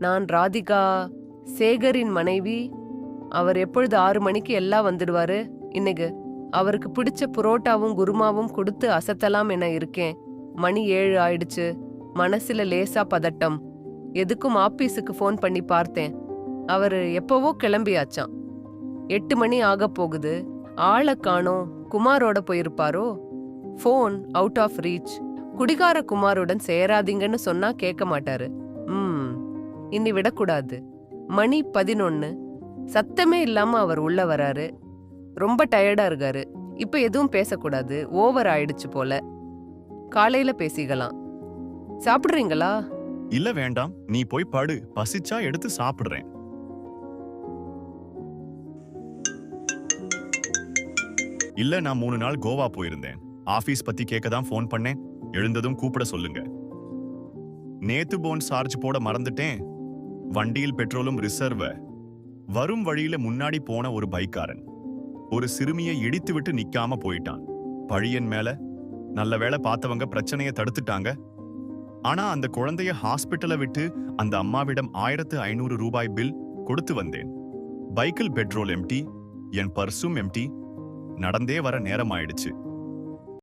நான் ராதிகா, சேகரின் மனைவி. அவர் எப்பொழுது 6 மணிக்கு எல்லாம் வந்துடுவாரு. இன்னைக்கு அவருக்கு பிடிச்ச புரோட்டாவும் குருமாவும் கொடுத்து அசத்தலாம் என இருக்கேன். மணி 7 ஆயிடுச்சு. மனசுல லேசா பதட்டம். எதுக்கும் ஆபீஸுக்கு ஃபோன் பண்ணி பார்த்தேன். அவரு எப்பவோ கிளம்பியாச்சாம். 8 மணி ஆக போகுது. ஆளை காணோம். குமாரோட போயிருப்பாரோ? Phone out of reach. குடிகார குமாருடன் சேராதீங்கன்னு சொன்னா கேட்க மாட்டாரு. இன்னி விடக்கூடாது. மணி 11. சத்தமே இல்லாம அவர் உள்ள வராரு. ரொம்ப டயர்டா இருக்காரு. இப்ப எதுவும் பேசக்கூடாது. ஓவர் ஆயிடுச்சு போல. காலையில பேசிக்கலாம். சாப்பிடுறீங்களா? இல்ல வேண்டாம், நீ போய் படு. பசிச்சா எடுத்து சாப்பிடுறேன். இல்ல, நான் 3 நாள் கோவா போயிருந்தேன். ஆபீஸ் பத்தி கேட்க தான் ஃபோன் பண்ணேன். எழுந்ததும் கூப்பிட சொல்லுங்க. நேத்து போன் சார்ஜ் போட மறந்துட்டேன். வண்டியில் பெட்ரோலும் ரிசர்வ். வரும் வழியில முன்னாடி போன ஒரு பைக்காரன் ஒரு சிறுமியை இடித்து விட்டு நிக்காம போயிட்டான். பழியன் மேல. நல்ல வேளை பார்த்தவங்க பிரச்சனையை தடுத்துட்டாங்க. ஆனா அந்த குழந்தைய ஹாஸ்பிட்டலை விட்டு அந்த அம்மாவிடம் 1500 ரூபாய் பில் கொடுத்து வந்தேன். பைக்கில் பெட்ரோல் எம்டி, என் பர்சும் எம்டி. நடந்தே வர நேரம் ஆயிடுச்சு.